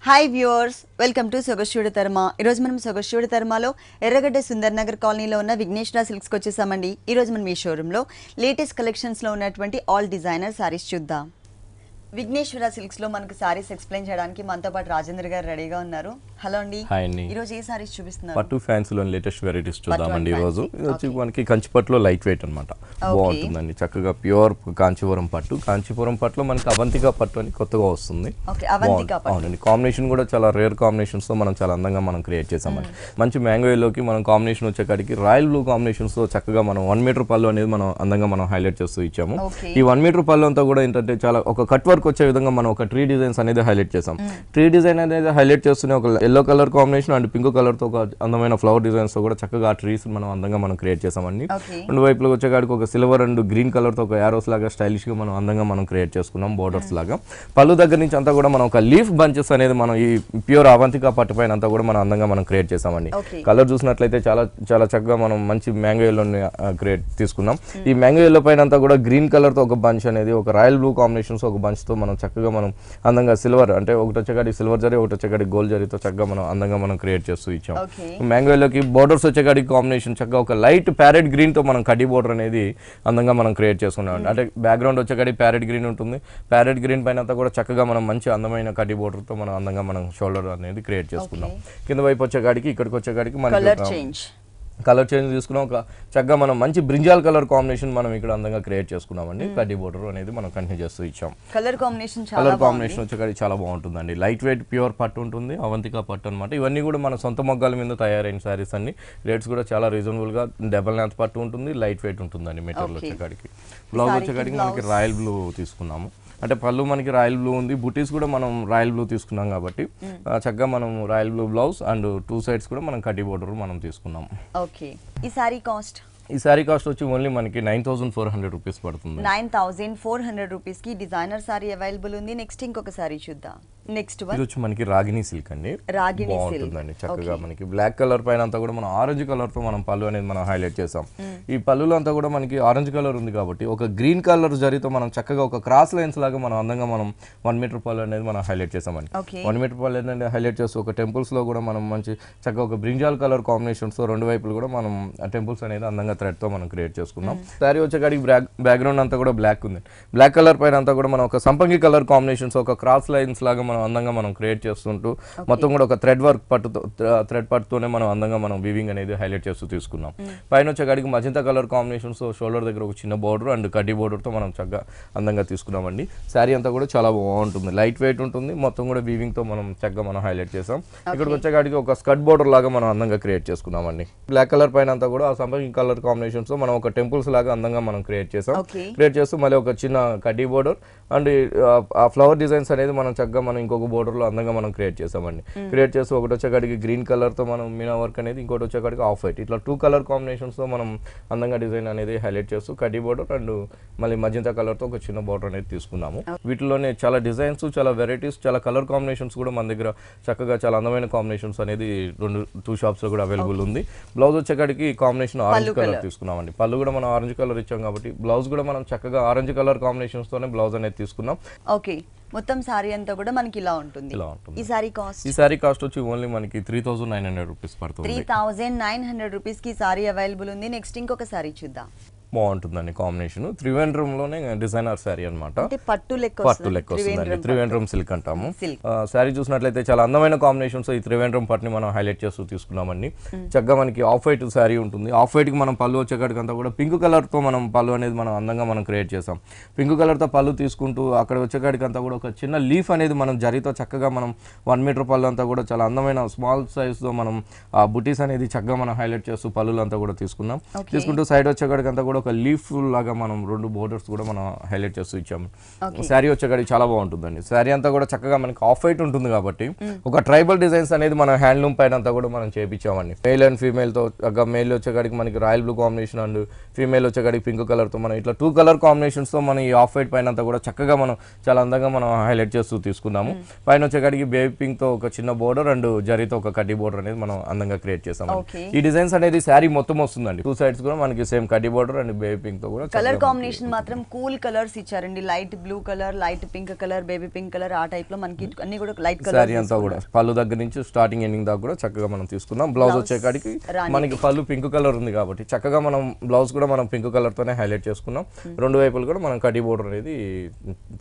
Hi viewers, welcome to సొగశివుడి తర్మ. ఈరోజు మనం సొగశివుడి తర్మలో ఎర్రగడ్డ సుందర్ నగర్ కాలనీలో ఉన్న విఘ్నేశ్వర సిల్క్స్కి వచ్చేసామండి. ఈరోజు మనం ఈ షోరూంలో లేటెస్ట్ కలెక్షన్స్లో ఉన్నటువంటి ఆల్ డిజైనర్ సారీస్ చూద్దాం. విఘ్నేశ్వర సిల్క్స్లో మనకు సారీస్ ఎక్స్ప్లెయిన్ చేయడానికి మనతో పాటు రాజేంద్ర గారు రెడీగా ఉన్నారు. హలో అండి. ఈరోజు ఏ సారీస్ చూపిస్తున్నారు? పట్టు ఫ్యాన్సీలో లేటెస్ట్ వెరైటీస్ చూద్దామండి. ఈరోజు ఇది వచ్చి మనకి కంచిపట్టులో లైట్ వెయిట్ అనమాట, బాగుంటుందండి. చక్కగా ప్యూర్ కాంచీపురం పట్టు. కాంచీపురం పట్టులో మనకి అవంతిక పట్టు అని కొత్తగా వస్తుంది. అవునండి, కాంబినేషన్ కూడా చాలా రేర్ కాంబినేషన్స్ తో మనం చాలా అందంగా మనం క్రియేట్ చేసామండి. మంచి మ్యాంగో ఎల్లోకి మనం కాంబినేషన్ వచ్చేకాడికి రాయల్ బ్లూ కాంబినేషన్స్ తో చక్కగా మనం 1 మీటర్ పళ్ళు అనేది మనం అందంగా మనం హైలైట్ చేస్తూ ఇచ్చాము. ఈ 1 మీటర్ పళ్ళు అంతా కూడా ఏంటంటే చాలా ఒక కట్ వర్క్ వచ్చే విధంగా మనం ఒక ట్రీ డిజైన్స్ అనేది హైలైట్ చేసాం. ట్రీ డిజైన్ అనేది హైలైట్ చేస్తూనే ఒక yellow colour combination and pink colour తో ఒక అందమైన ఫ్లవర్ డిజైన్స్ తో కూడా చక్కగా ఆ ట్రీస్ మనం అందంగా మనం క్రియేట్ చేసామండి. రెండు వైపులో వచ్చేకాడికి ఒక సిల్వర్ అండ్ గ్రీన్ కలర్ తో ఒక యారోస్ లాగా స్టైలిష్ గా మనం అందంగా మనం క్రియేట్ చేసుకున్నాం బోర్డర్స్ లాగా. పళ్ళు దగ్గర నుంచి అంతా కూడా మనం ఒక లీఫ్ బంచెస్ అనేది మనం ఈ ప్యూర్ అవంతిక పట్టు పైన అంతా కూడా మనం అందంగా మనం క్రియేట్ చేసామండి. కలర్ చూసినట్లయితే చాలా చాలా చక్కగా మనం మంచి మ్యాంగో ఎల్లో క్రియేట్ తీసుకున్నాం. ఈ మ్యాంగో ఎల్లో పైన అంతా కూడా గ్రీన్ కలర్ తో ఒక బంచ్ అనేది, ఒక రాయల్ బ్లూ కాంబినేషన్స్ ఒక బంచ్ తో మనం చక్కగా మనం అందంగా సిల్వర్ అంటే ఒకటి వచ్చేకాడి సిల్వర్ జరీ, ఒకటి వచ్చేకాడి గోల్డ్ జరీతో చక్కగా మనం అందంగా మనం క్రియేట్ చేస్తూ ఇచ్చాం. మ్యాంగో ఎల్లోకి బోర్డర్స్ వచ్చేకాడి కాంబినేషన్ చక్కగా ఒక లైట్ ప్యారెట్ గ్రీన్ తో మనం కడ్డీ బోర్డర్ అనేది అందంగా మనం క్రియేట్ చేసుకున్నాం. అంటే బ్యాక్గ్రౌండ్ వచ్చేకాడి ప్యారెట్ గ్రీన్ ఉంటుంది. ప్యారెట్ గ్రీన్ పైన అంతా కూడా చక్కగా మనం మంచి అందమైన కడ్డీ బోర్డర్ తో మనం అందంగా మనం షోల్డర్ అనేది క్రియేట్ చేసుకున్నాం. కింద వైపు వచ్చేకాడికి ఇక్కడికి వచ్చేకాడికి మనం కలర్ చేంజ్ తీసుకున్నాం. ఒక చక్కగా మనం మంచి బ్రింజాల్ కలర్ కాంబినేషన్ మనం ఇక్కడ అందంగా క్రియేట్ చేసుకున్నామండి. కడ్డీ బోర్డర్ అనేది మనం కంటిన్యూ చేస్తూ ఇచ్చాం. కలర్ కాంబినేషన్ వచ్చేకాడికి చాలా బాగుంటుందండి. లైట్ వెయిట్ ప్యూర్ పట్టు ఉంటుంది, అవంతిక పట్టు అనమాట. ఇవన్నీ కూడా మన సొంత మొగ్గాల మీద తయారైన సారీస్ అన్ని. రేట్స్ కూడా చాలా రీజనబుల్ గా డబల్ నాథ్ పట్టు ఉంటుంది, లైట్ వెయిట్ ఉంటుందండి. మెటీరియల్ వచ్చేకాడికి బ్లౌజ్ వచ్చేకాడికి మనకి రాయల్ బ్లూ తీసుకున్నాము. అంటే పళ్ళు మనకి రాయల్ బ్లూ ఉంది, బుటీస్ కూడా మనం రాయల్ బ్లూ తీసుకున్నాం కాబట్టి చక్కగా మనం royal blue blouse and 2 sides కూడా మనం కడ్డీ బోర్డర్ మనం తీసుకున్నాం. ఓకే, ఈ సారీ కాస్ట్? ఈ సారీ కాస్ట్ వచ్చి ఓన్లీ మనకి 9400 రూపీస్ పడుతుంది. 9400 రూపీస్ కి డిజైనర్ సారీ అవైలబుల్ ఉంది. నెక్స్ట్ ఇంకొక సారీ చూద్దాం. నెక్స్ట్ వన్ వచ్చి మనకి రాగిణి సిల్క్ అండి. బాగుంటుందండి. చక్కగా మనకి బ్లాక్ కలర్ పైన అంతా కూడా మనం ఆరెంజ్ కలర్ తో మనం పళ్ళు అనేది మనం హైలైట్ చేసాం. ఈ పళ్ళులో అంతా కూడా మనకి ఆరెంజ్ కలర్ ఉంది కాబట్టి ఒక గ్రీన్ కలర్ జరీతో మనం చక్కగా ఒక క్రాస్ లైన్స్ లాగా మనం అందంగా మనం 1 మీటర్ పళ్ళు అనేది మనం హైలైట్ చేసామండి. 1 మీటర్ పళ్ళు అనేది హైలైట్ చేస్తూ ఒక టెంపుల్స్ లో కూడా మనం మంచి చక్కగా ఒక బ్రింజాల్ కలర్ కాంబినేషన్స్ తో రెండు వైపులు కూడా మనం టెంపుల్స్ అనేది అందంగా థ్రెడ్ తో మనం క్రియేట్ చేసుకున్నాం. సారీ వచ్చేకాడికి బ్యాక్గ్రౌండ్ అంతా కూడా బ్లాక్ ఉంది. బ్లాక్ కలర్ పైన అంతా కూడా మనం ఒక సంపంగి కలర్ కాంబినేషన్స్, ఒక క్రాస్ లైన్స్ లాగా మనం అందంగా మనం క్రియేట్ చేస్తుంటూ మొత్తం కూడా ఒక థ్రెడ్ వర్క్ థ్రెడ్ పట్టుతోనే మనం అందంగా మనం వీవింగ్ అనేది హైలైట్ చేస్తూ తీసుకున్నాం. పైన వచ్చేకాడికి మజంతా కలర్ కాంబినేషన్స్, షోల్డర్ దగ్గర ఒక చిన్న బోర్డర్ అండ్ కడ్డీ బోర్డర్ తో మనం చక్కగా అందంగా తీసుకున్నామండి. శారీ అంతా కూడా చాలా బాగుంటుంది, లైట్ వెయిట్ ఉంటుంది. మొత్తం కూడా వీవింగ్ తో మనం చక్కగా మనం హైలైట్ చేసాం. ఇక్కడికి వచ్చేకాడికి ఒక స్కర్ట్ బోర్డర్ లాగా మనం అందంగా క్రియేట్ చేసుకున్నామండి. బ్లాక్ కలర్ పైన అంతా కూడా ఆ సంపంగి కలర్ కాంబినేషన్స్ తో మనం ఒక టెంపుల్స్ లాగా అందంగా మనం క్రియేట్ చేసాం. క్రియేట్ చేస్తూ మళ్ళీ ఒక చిన్న కడ్డీ బోర్డర్ అండ్ ఆ ఫ్లవర్ డిజైన్స్ అనేది మనం చక్కగా మనం ఇంకొక బోర్డర్ లో అందంగా మనం క్రియేట్ చేసామండి. క్రియేట్ చేస్తూ ఒకటి వచ్చేకాడికి గ్రీన్ కలర్ తో మనం మీనా వర్క్ అనేది, ఇంకోటి వచ్చేకాడికి ఆఫ్ వైట్, ఇట్లా 2 కలర్ కాంబినేషన్స్ తో మనం అందంగా డిజైన్ అనేది హైలైట్ చేస్తూ కడ్డీ బోర్డర్ అండ్ మళ్ళీ మజంతా కలర్ తో ఒక చిన్న బోర్డర్ అనేది తీసుకున్నాము. వీటిలోనే చాలా డిజైన్స్, చాలా వెరైటీస్, చాలా కలర్ కాంబినేషన్స్ కూడా మన దగ్గర చక్కగా చాలా అందమైన కాంబినేషన్స్ అనేది 2 షాప్స్ లో కూడా అవైలబుల్ ఉంది. బ్లౌజ్ వచ్చేకాడికి కాంబినేషన్ ఆరెంజ్ కలర్ తీసుకున్నామండి. పళ్ళు కూడా మనం ఆరెంజ్ కలర్ ఇచ్చాం కాబట్టి బ్లౌజ్ కూడా మనం చక్కగా ఆరెంజ్ కలర్ కాంబినేషన్స్ తోనే బ్లౌజ్ అనేది తీసుకున్నాం. ఓకే, మొత్తం సారీ అంతా కూడా మనకి ఇలా ఉంటుంది. ఈ సారీ కాస్ట్ వచ్చి ఓన్లీ మనకి 3900 రూపీస్ పడుతుంది. 3900 రూపీస్ కి సారీ అవైలబుల్ ఉంది. నెక్స్ట్ ఇంకొక సారీ చూద్దాం. బాగుంటుందండి కాంబినేషన్. త్రివేంద్రంలోనే డిజైనర్ శారీ అనమాట. పట్టు లెక్క వస్తుందండి. త్రివేంద్రం సిల్క్ అంటాము. శారీ చూసినట్లయితే చాలా అందమైన కాంబినేషన్స్ ఈ త్రివేంద్రం పట్టుని మనం హైలైట్ చేస్తూ తీసుకున్నామండి. చక్కగా మనకి ఆఫ్ వైట్ శారీ ఉంటుంది. ఆఫ్ వైట్ కి మనం పళ్ళు వచ్చేకాడికి అంతా కూడా పింక్ కలర్ తో మనం పళ్ళు అనేది మనం అందంగా మనం క్రియేట్ చేసాం. పింక్ కలర్ తో పళ్ళు తీసుకుంటూ అక్కడ వచ్చేకాడికి అంతా కూడా ఒక చిన్న లీఫ్ అనేది మనం జరీతో చక్కగా మనం 1 మీటర్ పళ్ళు అంతా కూడా చాలా అందమైన స్మాల్ సైజ్ తో మనం ఆ బుటీస్ అనేది చక్కగా మనం హైలైట్ చేస్తూ పళ్ళు అంతా కూడా తీసుకున్నాం. తీసుకుంటూ సైడ్ వచ్చేకాడికి అంతా కూడా ఒక లీఫ్ లాగా మనం 2 బోర్డర్స్ కూడా మనం హైలైట్ చేస్తూ ఇచ్చాము. శారీ వచ్చేకాడికి చాలా బాగుంటుందండి. శారీ అంతా కూడా చక్కగా మనకి ఆఫ్ వైట్ ఉంటుంది కాబట్టి ఒక ట్రైబల్ డిజైన్స్ అనేది మన హ్యాండ్లూమ్ పైన అంతా కూడా మనం చేపించామండి. మేల్ అండ్ ఫీమేల్ తో మేల్ వచ్చేకాడికి మనకి royal blue combination and female వచ్చేకాడికి పింక్ కలర్ తో మనం ఇట్లా 2 కలర్ కాంబినేషన్స్ తో మనం ఈ ఆఫ్ వైట్ పైన అంతా కూడా చక్కగా మనం చాలా అందంగా మనం హైలైట్ చేస్తూ తీసుకున్నాము. పైన వచ్చేకాడికి బేబీ పింక్ తో ఒక చిన్న బోర్డర్ అండ్ జరీతో ఒక కడ్డీ బోర్డర్ అనేది మనం అందంగా క్రియేట్ చేసాము. ఈ డిజైన్స్ అనేది శారీ మొత్తం వస్తుందండి. 2 సైడ్స్ కూడా మనకి సేమ్ కడ్డీ బోర్డర్ అండ్ బేబీ పింక్ తో కూడా కలర్ కాంబినేషన్ మాత్రం కూల్ కలర్స్ ఇచ్చారండి. Light blue colour, light pink colour, baby pink colour, ఆ టైప్ లో మనకి అన్ని కూడా లైట్ కలర్. సారీ అంతా కూడా పళ్ళు దగ్గర నుంచి స్టార్టింగ్ ఎండింగ్ దాకా కూడా చక్కగా మనం తీసుకున్నాం. బ్లౌజ్ వచ్చేకాడికి మనకి పళ్ళు పింక్ కలర్ ఉంది కాబట్టి చక్కగా మనం బ్లౌజ్ కూడా మనం పింక్ కలర్ తోనే హైలైట్ చేసుకున్నాం. రెండు వైపులు కూడా మనం కడి బోర్డర్ అనేది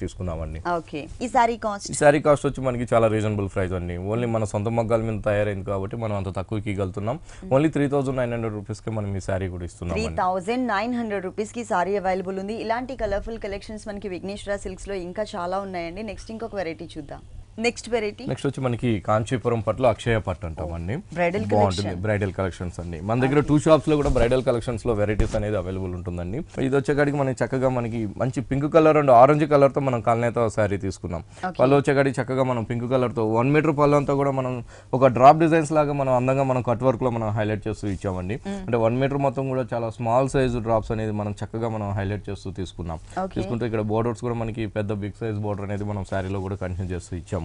తీసుకున్నామండి. ఓకే. ఈ సారీ కాస్ట్ వచ్చి మనకి చాలా రీజనబుల్ ప్రైస్ అండి. ఓన్లీ మన సొంత మగ్గాల మీద తయారైంది కాబట్టి మనం అంత తక్కువకి ఇవ్వగలుగుతున్నాం. ఓన్లీ 3900 రూపీస్ కి మనం ఈ సారీ కూడా ఇస్తున్నాం. 3900 రూపీస్ కి సారీ అవైలబుల్ ఉంది. ఇలాంటి కలర్ఫుల్ కలెక్షన్స్ మనకి విఘ్నేశ్వర సిల్క్స్ లో ఇంకా చాలా ఉన్నాయండి. నెక్స్ట్ ఇంకొక వెరైటీ చూద్దాం. నెక్స్ట్ వచ్చి మనకి కాంచీపురం పట్టులో అక్షయ పట్టు అంటామండి. బాగుంటుంది బ్రైడల్ కలెక్షన్స్ అండి. మన దగ్గర 2 షాప్స్ లో కూడా బ్రైడల్ కలెక్షన్స్ లో వెరైటీస్ అనేది అవైలబుల్ ఉంటుందండి. ఇది వచ్చేకాడికి మనకి చక్కగా మనకి మంచి pink colour and orange colour తో మనం కల్నేత సారీ తీసుకున్నాం. పళ్ళు వచ్చేకాడికి చక్కగా మనం పింక్ కలర్ తో 1 మీటర్ పళ్ళు అంతా కూడా మనం ఒక డ్రాప్ డిజైన్స్ లాగా మనం అందంగా మనం కట్ వర్క్ లో మనం హైలైట్ చేస్తూ ఇచ్చామండి. అంటే 1 మీటర్ మొత్తం కూడా చాలా స్మాల్ సైజ్ డ్రాప్స్ అనేది మనం చక్కగా మనం హైలైట్ చేస్తూ తీసుకున్నాం. తీసుకుంటే ఇక్కడ బోర్డర్స్ కూడా మనకి పెద్ద బిగ్ సైజ్ బోర్డర్ అనేది మనం సారీలో కూడా కంటిన్యూ చేస్తూ ఇచ్చాము.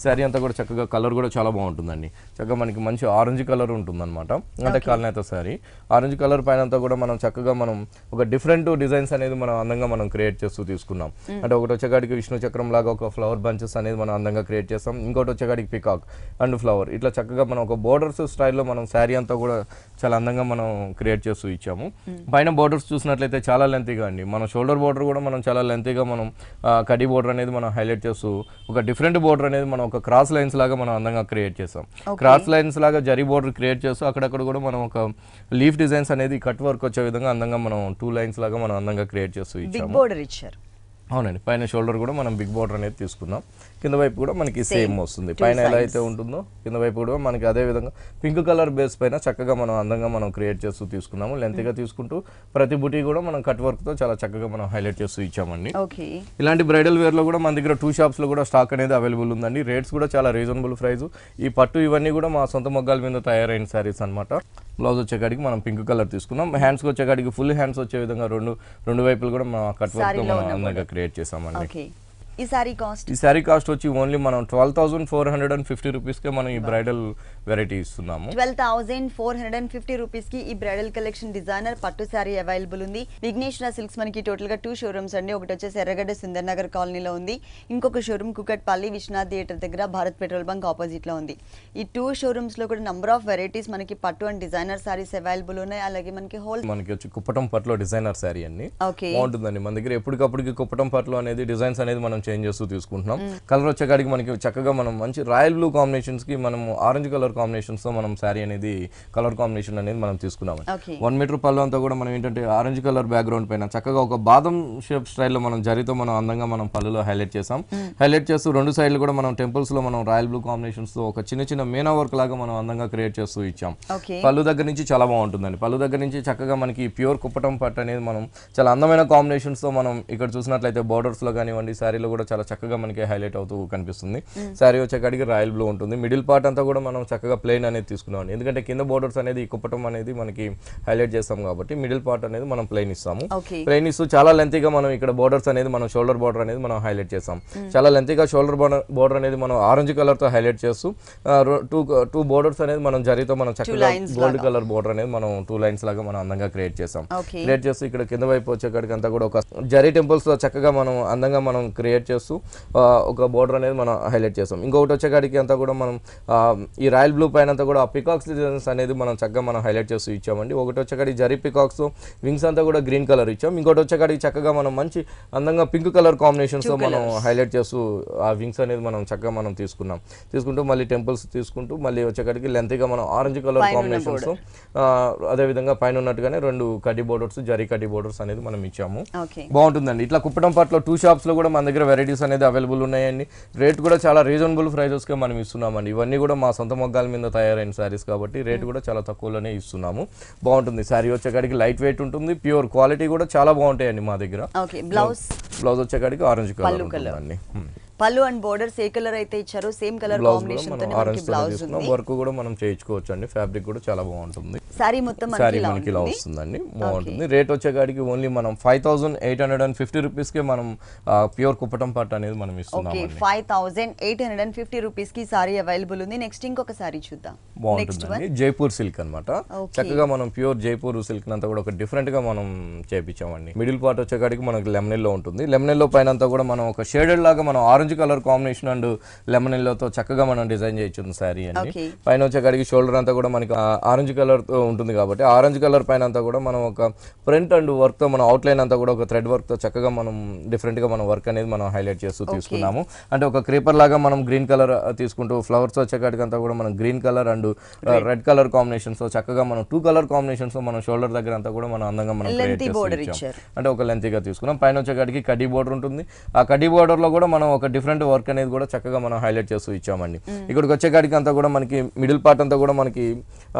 శారీ అంతా కూడా చక్కగా కలర్ కూడా చాలా బాగుంటుందండి. చక్కగా మనకి మంచి ఆరెంజ్ కలర్ ఉంటుంది అనమాట. అంటే కాలనేత శారీ ఆరెంజ్ కలర్ పైన అంతా కూడా మనం చక్కగా మనం ఒక డిఫరెంట్ డిజైన్స్ అనేది మనం అందంగా మనం క్రియేట్ చేస్తూ తీసుకున్నాం. అంటే ఒకటి వచ్చేకాడికి విష్ణు చక్రం లాగా ఒక ఫ్లవర్ బంచెస్ అనేది మనం అందంగా క్రియేట్ చేస్తాం. ఇంకోటి వచ్చేకాడికి పికాక్ అండ్ ఫ్లవర్ ఇట్లా చక్కగా మనం ఒక బోర్డర్స్ స్టైల్లో మనం శారీ అంతా కూడా చాలా అందంగా మనం క్రియేట్ చేస్తూ ఇచ్చాము. పైన బోర్డర్స్ చూసినట్లయితే చాలా లెంతీగా అండి. మన షోల్డర్ బోర్డర్ కూడా మనం చాలా లెంతీగా మనం కడి బోర్డర్ అనేది మనం హైలైట్ చేస్తూ ఒక డిఫరెంట్ బోర్డర్ అనేది మనం ఒక క్రాస్ లైన్స్ లాగా మనం అందంగా క్రియేట్ చేసాం. క్రాస్ లైన్స్ లాగా జరీ బోర్డర్ క్రియేట్ చేస్తూ అక్కడక్కడ కూడా మనం ఒక లీఫ్ డిజైన్స్ అనేది కట్ వర్క్ వచ్చే విధంగా అందంగా మనం 2 లైన్స్ లాగా మనం అందంగా క్రియేట్ చేస్తూ ఇచ్చాము. అవునండి. పైన షోల్డర్ కూడా మనం బిగ్ బోర్డర్ అనేది తీసుకున్నాం. కింద వైపు కూడా మనకి సేమ్ వస్తుంది. పైన ఎలా అయితే ఉంటుందో కింద వైపు కూడా మనకి అదే విధంగా పింక్ కలర్ బేస్ పైన చక్కగా మనం అందంగా మనం క్రియేట్ చేస్తూ తీసుకున్నాము. లెంత్గా తీసుకుంటూ ప్రతి బుటీ కూడా మనం కట్ వర్క్ తో చాలా చక్కగా మనం హైలైట్ చేస్తూ ఇచ్చామండి. ఇలాంటి బ్రైడల్ వేర్ లో కూడా మన దగ్గర 2 షాప్స్ లో కూడా స్టాక్ అనేది అవైలబుల్ ఉందండి. రేట్స్ కూడా చాలా రీజనబుల్ ప్రైస్. ఈ పట్టు ఇవన్నీ కూడా మా సొంత మొగ్గాల మీద తయారైన శారీస్ అనమాట. బ్లౌజ్ వచ్చేకాడికి మనం పింక్ కలర్ తీసుకున్నాం. హ్యాండ్స్ వచ్చేకాడికి ఫుల్ హ్యాండ్స్ వచ్చే విధంగా రెండు వైపులు కూడా మనం కట్ వర్క్ తో మనం అందంగా క్రియేట్ చేసామండి. ఈ సారీ కాస్ట్ వచ్చి ఓన్లీ మనం 12,450 రూపీస్ కి మనం ఈ బ్రైడల్ వెరైటీ ఇస్తున్నాము. 12,450 రూపీస్ కి ఈ బ్రైడల్ కలెక్షన్ డిజైనర్ పట్టు సారీ అవైలబుల్ ఉంది. విఘ్నేశ్వర సిల్క్స్ మనకి టోటల్ గా 2 షోరూమ్స్ అండి. ఒకటి వచ్చేసి ఎర్రగడ్డ సుందర్ నగర్ కాలనీలో ఉంది. ఇంకొక షోరూమ్ కుకట్పల్లి విశ్వనాథ్ థియేటర్ దగ్గర భారత్ పెట్రోల్ బంక్ ఆపోజిట్ లో ఉంది. ఈ 2 షోరూమ్స్ లో కూడా నంబర్ ఆఫ్ వెరైటీస్ మనకి పట్టు అండ్ డిజైనర్ సారీస్ అవైలబుల్ ఉన్నాయి. అలాగే మనకి మనకి వచ్చి కుప్పటం పట్టులో డిజైనర్ సారీ అండి. బాగుంటుందండి. మన దగ్గర ఎప్పటికప్పటికి కుప్పటం పట్టులో అనేది డిజైన్స్ అనేది మనం చేంజ్ చేస్తూ తీసుకుంటున్నాం. కలర్ వచ్చేకాడికి మనకి చక్కగా మనం మంచి రాయల్ బ్లూ కాంబినేషన్స్ కి మనం ఆరెంజ్ కలర్ కాంబినేషన్స్ తో మనం శారీ అనేది కలర్ కాంబినేషన్ అనేది మనం తీసుకున్నాం. 1 మీటర్ పళ్ళు అంతా కూడా మనం ఏంటంటే ఆరెంజ్ కలర్ బ్యాక్గ్రౌండ్ పైన చక్కగా ఒక బాదం షేప్ స్టైల్లో మనం జరీతో మనం అందంగా మనం పళ్ళులో హైలైట్ చేసాం. హైలైట్ చేస్తూ 2 సైడ్లు కూడా మనం టెంపుల్స్ లో మనం రాయల్ బ్లూ కాంబినేషన్స్ తో ఒక చిన్న మీనా వర్క్ లాగా మనం అందంగా క్రియేట్ చేస్తూ ఇచ్చాం. పళ్ళు దగ్గర నుంచి చాలా బాగుంటుందండి. పళ్ళు దగ్గర నుంచి చక్కగా మనకి ప్యూర్ కుప్పటం పట్టు అనేది మనం చాలా అందమైన కాంబినేషన్స్ తో మనం ఇక్కడ చూసినట్లయితే బోర్డర్స్ లో కానివ్వండి శారీలో కూడా చాలా చక్కగా మనకి హైలైట్ అవుతూ కనిపిస్తుంది. శారీ వచ్చేకాడికి రాయల్ బ్లూ ఉంటుంది. మిడిల్ పార్ట్ అంతా కూడా మనం చక్కగా ప్లెయిన్ అనేది తీసుకున్నాం. ఎందుకంటే కింద బోర్డర్స్ అనేది కుప్పటం అనేది మనకి హైలైట్ చేస్తాం కాబట్టి మిడిల్ పార్ట్ అనేది మనం ప్లెయిన్ ఇస్తాము. ప్లెయిన్ ఇస్తూ చాలా లెంతీగా మనం ఇక్కడ బోర్డర్స్ అనేది మనం షోల్డర్ బోర్డర్ అనేది మనం హైలైట్ చేస్తాం. చాలా లెంతీగా షోల్డర్ బోర్డర్ అనేది మనం ఆరెంజ్ కలర్ తో హైలైట్ చేస్తూ 2 బోర్డర్స్ అనేది మనం జరీతో మనం చక్కగా గోల్డ్ కలర్ బోర్డర్ అనేది మనం 2 లైన్స్ లాగా మనం అందంగా క్రియేట్ చేస్తాం. క్రియేట్ చేస్తూ ఇక్కడ కింద వైపు వచ్చేకాడికి అంతా కూడా ఒక జరీ టెంపుల్స్ తో చక్కగా మనం అందంగా మనం క్రియేట్ చేస్తూ ఒక బోర్డర్ అనేది మనం హైలైట్ చేస్తాం. ఇంకొకటి వచ్చేకాడికి అంతా కూడా మనం ఈ రాయల్ బ్లూ పైన అంతా కూడా పికాక్స్ డిజైన్స్ అనేది మనం చక్కగా మనం హైలైట్ చేస్తూ ఇచ్చామండి. ఒకటి వచ్చేకాడికి జరీ పికాక్స్ వింగ్స్ అంతా కూడా గ్రీన్ కలర్ ఇచ్చాం. ఇంకోటి వచ్చేకాడికి చక్కగా మనం మంచి అందంగా పింక్ కలర్ కాంబినేషన్స్ తో మనం హైలైట్ చేస్తూ ఆ వింగ్స్ అనేది మనం చక్కగా మనం తీసుకుంటూ మళ్ళీ టెంపుల్స్ తీసుకుంటూ మళ్ళీ వచ్చేకాడికి లెంతీగా మనం ఆరెంజ్ కలర్ కాంబినేషన్స్ అదే విధంగా పైన ఉన్నట్టుగానే 2 కడ్డీ బోర్డర్స్ జరీ కడ్డీ బోర్డర్స్ అనేది మనం ఇచ్చాము. బాగుంటుందండి. ఇట్లా కుప్పటం పట్టులో 2 షాప్స్ లో కూడా మన దగ్గర వెరైటీస్ అనేది అవైలబుల్ ఉన్నాయండి. రేట్ కూడా చాలా రీజనబుల్ ప్రైజెస్ కి మనం ఇస్తున్నామండి. ఇవన్నీ కూడా మా సొంత మొగ్గాల మీద తయారైన శారీస్ కాబట్టి రేట్ కూడా చాలా తక్కువలోనే ఇస్తున్నాము. బాగుంటుంది. శారీ వచ్చేకాడికి లైట్ వెయిట్ ఉంటుంది. ప్యూర్ క్వాలిటీ కూడా చాలా బాగుంటాయండి మా దగ్గర. బ్లౌజ్ వచ్చేకాడికి ఆరెంజ్ కలర్ ఉంటుందండి. పళ్ళు అండ్ బోర్డర్స్ ఏ కలర్ అయితే ఇచ్చారో సేమ్ కలర్ కాంబినేషన్ తోనే మనకి బ్లౌజ్ ఉంది. వర్క్ కూడా మనం చేయించుకోవచ్చు అండి. ఫ్యాబ్రిక్ కూడా చాలా బాగుంటుంది. సారీ మొత్తం మనకి ఇలా వస్తుందండి. బాగుంటుంది. రేట్ వచ్చేకాడికి ఓన్లీ మనం 5850 రూపీస్ కి మనం ప్యూర్ కుప్పటం పట్టు అనేది మనం ఇస్తున్నాం. 5850 రూపీస్ కి సారీ అవైలబుల్ ఉంది. నెక్స్ట్ ఇంకొక సారీ చూద్దాం. బాగుంటుందండి. జైపూర్ సిల్క్ అన్నమాట. చక్కగా మనం ప్యూర్ జైపూర్ సిల్క్ అంతా కూడా ఒక డిఫరెంట్ గా మనం చేపించామండి. మిడిల్ పార్ట్ వచ్చేకాడికి మనకి లెమన్ ఎల్లో ఉంటుంది. లెమన్ ఎల్లో పైన అంతా కూడా మనం ఒక షేడెడ్ లాగా మనం orange colour combination and lemon ఎల్లోతో చక్కగా మనం డిజైన్ చేయొచ్చు సారీ అండి. పైన వచ్చేకాడికి షోల్డర్ అంతా కూడా మనకి ఆరెంజ్ కలర్ తో ఉంటుంది కాబట్టి ఆరెంజ్ కలర్ పైన అంతా కూడా మనం ఒక ప్రింట్ అండ్ వర్క్ తో మనం అవుట్ లైన్ అంతా కూడా ఒక థ్రెడ్ వర్క్ తో చక్కగా మనం డిఫరెంట్ గా మనం వర్క్ అనేది మనం హైలైట్ చేస్తూ తీసుకున్నాము. అంటే ఒక క్రీపర్ లాగా మనం గ్రీన్ కలర్ తీసుకుంటూ ఫ్లవర్స్ వచ్చేకాడికి అంతా కూడా మనం green colour and red colour combinations తో చక్కగా మనం 2 కలర్ కాంబినేషన్స్ తో మనం షోల్డర్ దగ్గర అంతా కూడా మనం అందంగా మనం క్రియేట్ చేస్తాం. అంటే ఒక లెంతీగా తీసుకున్నాం. పైన వచ్చేకాడికి కడ్డీ బోర్డర్ ఉంటుంది. ఆ కడ్డీ బోర్డర్ లో కూడా మనం ఒక డిఫరెంట్ వర్క్ అనేది కూడా చక్కగా మనం హైలైట్ చేస్తూ ఇచ్చామండి. ఇక్కడికి వచ్చేకాడికి అంతా కూడా మనకి మిడిల్ పార్ట్ అంతా కూడా మనకి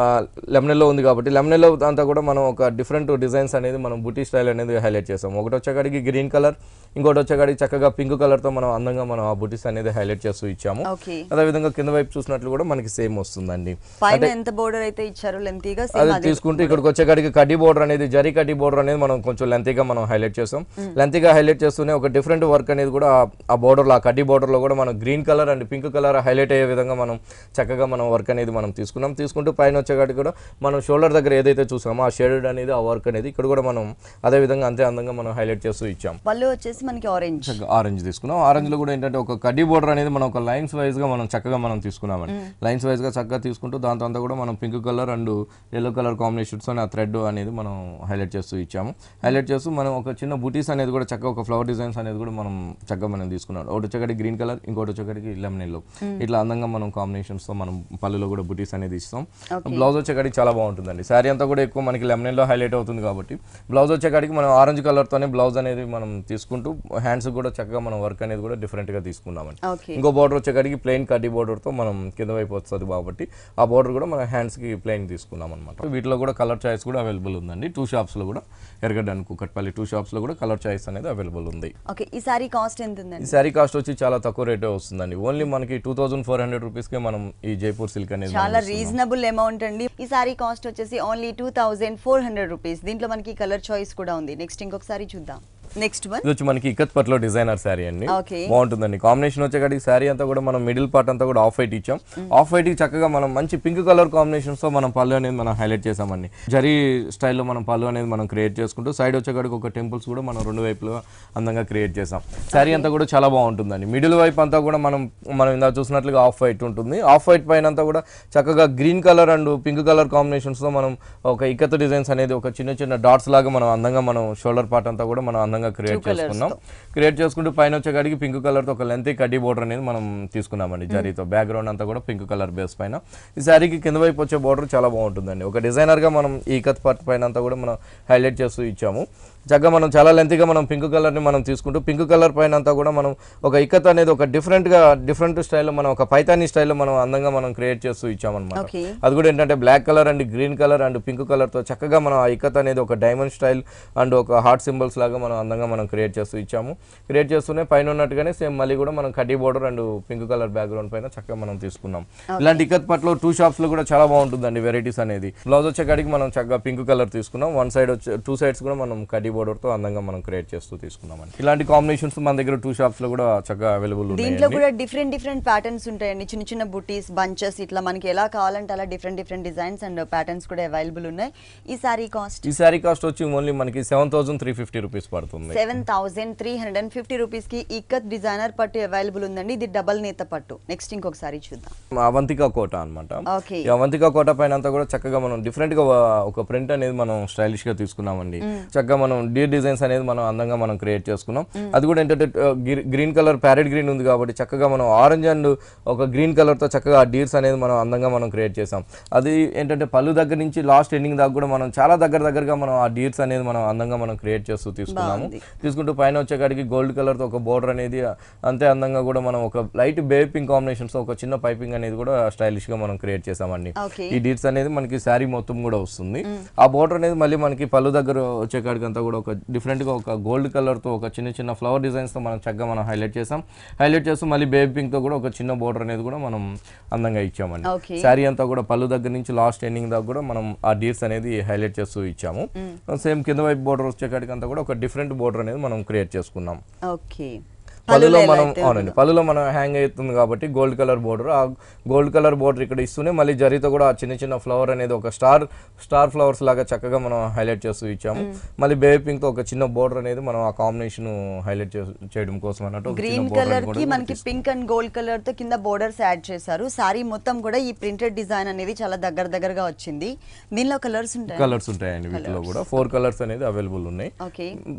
లెమన్ ఎల్లో ఉంది కాబట్టి లెమన్ ఎల్లో అంతా కూడా మనం ఒక డిఫరెంట్ డిజైన్స్ అనేది మనం బుటీ స్టైల్ అనేది హైలైట్ చేస్తాం. ఒకటి వచ్చేకాడికి గ్రీన్ కలర్, ఇంకోటి వచ్చేకాడికి చక్కగా పింక్ కలర్ తో మనం అందంగా మనం ఆ బుటీస్ అనేది హైలైట్ చేస్తూ ఇచ్చాము. అదే విధంగా కింద వైపు చూసినట్లు కూడా మనకి సేమ్ వస్తుందండి. ఎంత బోర్డర్ అయితే ఇచ్చారో లెంతీగా అది తీసుకుంటే ఇక్కడికి వచ్చేకాడికి కడ్డీ బోర్డర్ అనేది జరీ కడ్డీ బోర్డర్ అనేది మనం కొంచెం లెంతీగా మనం హైలైట్ చేస్తాం. లెంతీగా హైలైట్ చేస్తూనే ఒక డిఫరెంట్ వర్క్ అనేది కూడా ఆ బోర్డర్ లో ఆ కడ్డీ బోర్డర్ లో కూడా మనం green colour and pink colour highlight అయ్యే విధంగా మనం చక్కగా మనం వర్క్ అనేది మనం తీసుకున్నాం. తీసుకుంటూ పైన వచ్చేకాడికి కూడా మనం షోల్డర్ దగ్గర ఏదైతే చూసామో ఆ షేడెడ్ అనేది ఆ వర్క్ అనేది ఇక్కడ కూడా మనం అదే విధంగా అంతే అందంగా మనం హైలైట్ చేస్తూ ఇచ్చాం. పళ్ళు వచ్చేసి మనకి ఆరెంజ్ తీసుకున్నాం. ఆరెంజ్ లో కూడా ఏంటంటే ఒక కడ్డీ బోర్డర్ అనేది మనం ఒక లైన్స్ వైజ్ గా మనం చక్కగా మనం తీసుకున్నామండి. లైన్స్ వైజ్ గా చక్కగా తీసుకుంటూ దాంతో అంతా కూడా మనం pink colour and yellow colour combinations ఆ థ్రెడ్ అనేది మనం హైలైట్ చేస్తూ ఇచ్చాము. హైలైట్ చేస్తూ మనం ఒక చిన్న బూటీస్ అనేది కూడా చక్కగా ఒక ఫ్లవర్ డిజైన్స్ అనేది కూడా మనం చక్కగా మనం తీసుకున్నాం. ఒకటి వచ్చేకాడికి గ్రీన్ కలర్, ఇంకోటి వచ్చేకాడికి లెమన్ ఎల్లో, ఇట్లా అందంగా మనం కాంబినేషన్స్ తో మనం పళ్ళులో కూడా బూటీస్ అనేది ఇస్తాం. బ్లౌజ్ వచ్చేకాడికి చాలా బాగుంటుందండి. శారీ అంతా కూడా ఎక్కువ మనకి లెమన్ ఎల్లో హైలైట్ అవుతుంది కాబట్టి బ్లౌజ్ వచ్చేకాడికి మనం ఆరెంజ్ కలర్ తోనే బ్లౌజ్ అనేది మనం తీసుకుంటూ హ్యాండ్స్ కూడా చక్కగా మనం వర్క్ అనేది కూడా డిఫరెంట్ గా తీసుకున్నామండి. ఇంకో బార్డర్ వచ్చేకాడికి ప్లెయిన్ కడ్డీ బోర్డర్ తో మనం కింద వైపు వస్తుంది కాబట్టి ఆ బార్డర్ కూడా మన హ్యాండ్స్ కి ప్లెయిన్ తీసుకున్నాం అనమాట. వీటిలో కూడా కలర్ చాయిస్ కూడా అవైలబుల్ ఉందండి. 2 షాప్స్ లో కూడా ఎర్రగడ్డ అండ్ కుకట్పల్లి 2 షాప్స్ లో కూడా కలర్ చాయిస్ అనేది అవైలబుల్ ఉంది. ఈ సారీ కాస్ట్ ఎంత ఉందండి? ఈ సారీ కాస్ట్ వచ్చి చాలా తక్కువ రేటే వస్తుందండి. ఓన్లీ మనకి 2400 రూపీస్ కే మనం ఈ జైపూర్ సిల్క్ అనేది చాలా రీజనబుల్ అమౌంట్ అండి. ఈ సారీ కాస్ట్ వచ్చేసి ఓన్లీ 2400 రూపీస్. దీంట్లో మనకి కలర్ చాయిస్ కూడా ఉంది. నెక్స్ట్ ఇంకొకసారి చూద్దాం. నెక్స్ట్ వన్ ఇది వచ్చి మనకి ఇక్కత్ పట్లో డిజైనర్ శారీ అండి. బాగుంటుందండి. కాంబినేషన్ వచ్చేకాడికి శారీ అంతా కూడా మనం మిడిల్ పార్ట్ అంతా కూడా ఆఫ్ వైట్ ఇచ్చాం. ఆఫ్ వైట్ కి చక్కగా మనం మంచి పింక్ కలర్ కాంబినేషన్స్ తో మనం పళ్ళు అనేది మనం హైలైట్ చేసామండి. జరీ స్టైల్లో మనం పళ్ళు అనేది మనం క్రియేట్ చేసుకుంటూ సైడ్ వచ్చేకాడికి ఒక టెంపుల్స్ కూడా మనం 2 వైపులుగా అందంగా క్రియేట్ చేసాం. శారీ అంతా కూడా చాలా బాగుంటుందండి. మిడిల్ వైపు అంతా కూడా మనం ఇందా చూసినట్లుగా ఆఫ్ వైట్ ఉంటుంది. ఆఫ్ వైట్ పైన అంతా కూడా చక్కగా green colour and pink colour combinations తో మనం ఒక ఇక్కత్ డిజైన్స్ అనేది ఒక చిన్న చిన్న డాట్స్ లాగా మనం అందంగా మనం షోల్డర్ పార్ట్ అంతా కూడా మనం క్రియేట్ చేసుకున్నాం. క్రియేట్ చేసుకుంటూ పైన వచ్చేకాడికి పింక్ కలర్ తో ఒక లెంతీ కడ్డీ బోర్డర్ అనేది మనం తీసుకున్నామండి. జరీతో బ్యాక్గ్రౌండ్ అంతా కూడా పింక్ కలర్ బేస్ పైన. ఈ శారీకి కింద వైపు వచ్చే బోర్డర్ చాలా బాగుంటుందండి. ఒక డిజైనర్ గా మనం ఈ కత్ పార్ట్ పైన అంతా కూడా మనం హైలైట్ చేస్తూ ఇచ్చాము. చక్కగా మనం చాలా లెంతీగా మనం పింక్ కలర్ ని మనం తీసుకుంటూ పింక్ కలర్ పైన అంతా కూడా మనం ఒక ఇక్కత్ అనేది ఒక డిఫరెంట్ స్టైల్లో మనం ఒక పైతానీ స్టైల్లో మనం అందంగా మనం క్రియేట్ చేస్తూ ఇచ్చామన్నమాట. అది కూడా ఏంటంటే black colour and green colour and pink colour తో చక్కగా మనం ఆ ఇక్కత్ అనేది ఒక డైమండ్ స్టైల్ అండ్ ఒక హార్ట్ సింబల్స్ లాగా మనం అందంగా మనం క్రియేట్ చేస్తూ ఇచ్చాము. క్రియేట్ చేస్తూనే పైన ఉన్నట్టుగానే సేమ్ మళ్ళీ కూడా మనం కడ్డీ border and pink colour background పైన చక్కగా మనం తీసుకున్నాం. ఇలాంటి ఇక్కత్ పట్లో 2 షాప్స్ లో కూడా చాలా బాగుంటుందండి వెరైటీస్ అనేది. బ్లౌజ్ వచ్చేకాడికి మనం చక్కగా పింక్ కలర్ తీసుకున్నాం. 1 సైడ్ 2 సైడ్స్ కూడా మనం కడ్డీ బోర్డర్ తో అందంగా మనం క్రియేట్ చేస్తూ తీసుకున్నామండి. ఇలాంటి కాంబినేషన్స్ మన దగ్గర 2 షాప్స్ లో కూడా చక్కగా అవైలబుల్ ఉన్నాయి. దీంట్లో కూడా డిఫరెంట్ ప్యాటర్న్స్ ఉంటాయండి. చిన్న చిన్న బుటీస్, బంచెస్, ఇట్లా మనకి ఎలా కావాలంటే అలా డిఫరెంట్ డిజైన్స్ అండ్ ప్యాటర్న్స్ కూడా అవైలబుల్ ఉన్నాయి. ఈ సారీ కాస్ట్ వచ్చి ఓన్లీ మనకి 7350 రూపీస్ పడుతుంది. 7350 రూపీస్ కి ఇక్కత్ డిజైనర్ పట్టు అవైలబుల్ ఉందండి. ఇది డబల్ నేత పట్టు. నెక్స్ట్ ఇంకొకసారి చూద్దాం. అవంతికా కోట అన్నమాట. ఈ అవంతికా కోట పైన అంతా కూడా చక్కగా మనం డిఫరెంట్ గా ఒక ప్రింట్ అనేది మనం స్టైలిష్ గా తీసుకున్నామండి. చక్కగా మనం డీర్ డిజైన్స్ అనేది మనం అందంగా మనం క్రియేట్ చేసుకున్నాం. అది కూడా ఏంటంటే గ్రీన్ కలర్ ప్యారెట్ గ్రీన్ ఉంది కాబట్టి చక్కగా మనం ఆరెంజ్ అండ్ ఒక గ్రీన్ కలర్ తో చక్కగా డీర్స్ అనేది మనం అందంగా మనం క్రియేట్ చేసాం. అది ఏంటంటే పళ్ళు దగ్గర నుంచి లాస్ట్ ఎండింగ్ దాకా కూడా మనం చాలా దగ్గరగా మనం ఆ డీర్స్ అనేది మనం అందంగా మనం క్రియేట్ చేస్తూ తీసుకున్నాము. తీసుకుంటూ పైన వచ్చేకాడికి గోల్డ్ కలర్ తో ఒక బోర్డర్ అనేది అంతే అందంగా కూడా మనం ఒక లైట్ బేబీ పింక్ కాంబినేషన్స్ ఒక చిన్న పైపింగ్ అనేది కూడా స్టైలిష్ గా మనం క్రియేట్ చేసామండి. ఈ డీర్స్ అనేది మనకి శారీ మొత్తం కూడా వస్తుంది. ఆ బోర్డర్ అనేది మళ్ళీ మనకి పళ్ళు దగ్గర వచ్చేకాడికి అంతా కూడా ఒక డిఫరెంట్ గా ఒక గోల్డ్ కలర్ తో ఒక చిన్న చిన్న ఫ్లవర్ డిజైన్స్ తో మనం చక్కగా మనం హైలైట్ చేసాం. హైలైట్ చేస్తూ మళ్ళీ బేబీ పింక్ తో కూడా ఒక చిన్న బోర్డర్ అనేది కూడా మనం అందంగా ఇచ్చామండి. శారీ అంతా కూడా పళ్ళు దగ్గర నుంచి లాస్ట్ ఎండింగ్ దాకా కూడా మనం ఆ డీర్స్ అనేది హైలైట్ చేస్తూ ఇచ్చాము. సేమ్ కింద వైపు బోర్డర్ వచ్చేకాడికి అంతా కూడా ఒక డిఫరెంట్ బోర్డర్ అనేది మనం క్రియేట్ చేసుకున్నాం. పళ్ళులో మనం అవునండి పళ్ళులో మనం హ్యాంగ్ అవుతుంది కాబట్టి గోల్డ్ కలర్ బోర్డర్, ఆ గోల్డ్ కలర్ బోర్డర్ ఇక్కడ ఇస్తూనే మళ్ళీ జరీతో కూడా ఆ చిన్న చిన్న ఫ్లవర్ అనేది ఒక స్టార్ ఫ్లవర్స్ లాగా చక్కగా మనం హైలైట్ చేస్తూ ఇచ్చాము. మళ్ళీ బేబీ పింక్ తో ఒక చిన్న బోర్డర్ అనేది మనం ఆ కాంబినేషన్ హైలైట్ చేయడం కోసం అన్నట్టు గ్రీన్ కలర్ కి మనకి పింక్ అండ్ గోల్డ్ కలర్ తో కింద బోర్డర్స్ యాడ్ చేశారు. సారీ మొత్తం కూడా ఈ ప్రింటెడ్ డిజైన్ అనేది చాలా దగ్గరగా వచ్చింది. దీనిలో కలర్స్ ఉంటాయండి. వీటిలో కూడా 4 కలర్స్ అనేది అవైలబుల్ ఉన్నాయి.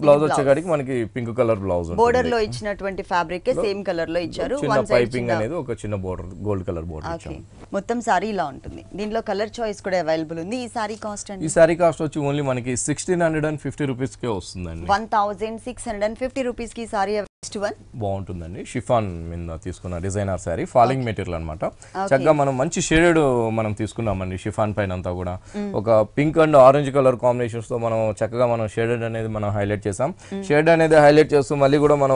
బ్లౌజ్ వచ్చేకాడికి మనకి పింక్ కలర్ బ్లౌజ్ బోర్డర్ లో ఇచ్చినటువంటి ఫ్యాబ్రిక్ సేమ్ కలర్ లో ఇచ్చారు. చిన్న పైపింగ్ అనేది ఒక చిన్న బోర్డర్ గోల్డ్ కలర్ బోర్డర్ ఇచ్చారు. మొత్తం సారీ ఇలా ఉంటుంది. దీనిలో కలర్ చాయిస్ కూడా అవైలబుల్ ఉంది. ఈ సారీ కాస్ట్ ఈ సారీ కాస్ట్ వచ్చి ఓన్లీ మనకి 1650 రూపీస్ కే వస్తుందండి. 1650 రూపీస్ కి సారీ బాగుంటుందండి. షిఫాన్ మీద తీసుకున్న డిజైనర్ సారీ, ఫాలింగ్ మెటీరియల్ అన్నమాట. చక్కగా మనం మంచి షేడెడ్ మనం తీసుకున్నామండి. షిఫాన్ పైన అంతా కూడా ఒక pink and orange colour combinations తో మనం చక్కగా మనం షేడెడ్ అనేది మనం హైలైట్ చేసాం. షేడ్ అనేది హైలైట్ చేస్తూ మళ్ళీ కూడా మనం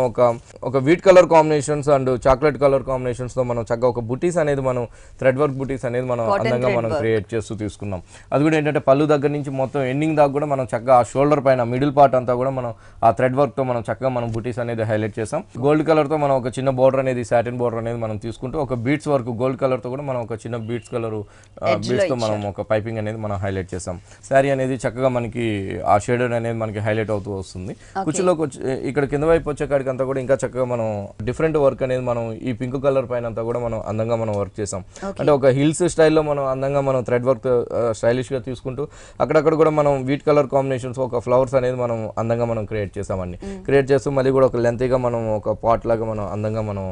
ఒక wheat colour combinations and chocolate colour combinations తో మనం చక్కగా ఒక బుటీస్ అనేది మనం థ్రెడ్ వర్క్ బుటీస్ అనేది మనం అందంగా మనం క్రియేట్ చేస్తూ తీసుకున్నాం. అది కూడా ఏంటంటే పళ్ళు దగ్గర నుంచి మొత్తం ఎండింగ్ దాకా కూడా మనం చక్కగా ఆ షోల్డర్ పైన మిడిల్ పార్ట్ అంతా కూడా మనం ఆ థ్రెడ్ వర్క్ తో మనం చక్కగా మనం బుటీస్ అనేది హైలైట్ చేసాం. గోల్డ్ కలర్ తో మనం ఒక చిన్న బోర్డర్ అనేది సాటిన్ బోర్డర్ అనేది మనం తీసుకుంటూ ఒక బీట్స్ వర్క్ గోల్డ్ కలర్ తో కూడా మనం ఒక చిన్న బీట్స్ కలర్ బీట్స్ తో మనం ఒక పైపింగ్ అనేది మనం హైలైట్ చేసాం. శారీ అనేది చక్కగా మనకి ఆ షేడెడ్ అనేది మనకి హైలైట్ అవుతూ వస్తుంది. కుచ్చులోకి ఇక్కడ కింద వైపు వచ్చే కాడికి అంతా కూడా ఇంకా చక్కగా మనం డిఫరెంట్ వర్క్ అనేది మనం ఈ పింక్ కలర్ పైన అంతా కూడా మనం అందంగా మనం వర్క్ చేసాం. అంటే ఒక హిల్స్ స్టైల్లో మనం అందంగా మనం థ్రెడ్ వర్క్ స్టైలిష్ గా తీసుకుంటూ అక్కడక్కడ కూడా మనం వీట్ కలర్ కాంబినేషన్స్ ఒక ఫ్లవర్స్ అనేది మనం అందంగా మనం క్రియేట్ చేసామండి. క్రియేట్ చేస్తూ మళ్ళీ కూడా ఒక లెంతీగా మనం ఒక పాట్ లాగా మనం అందంగా మనం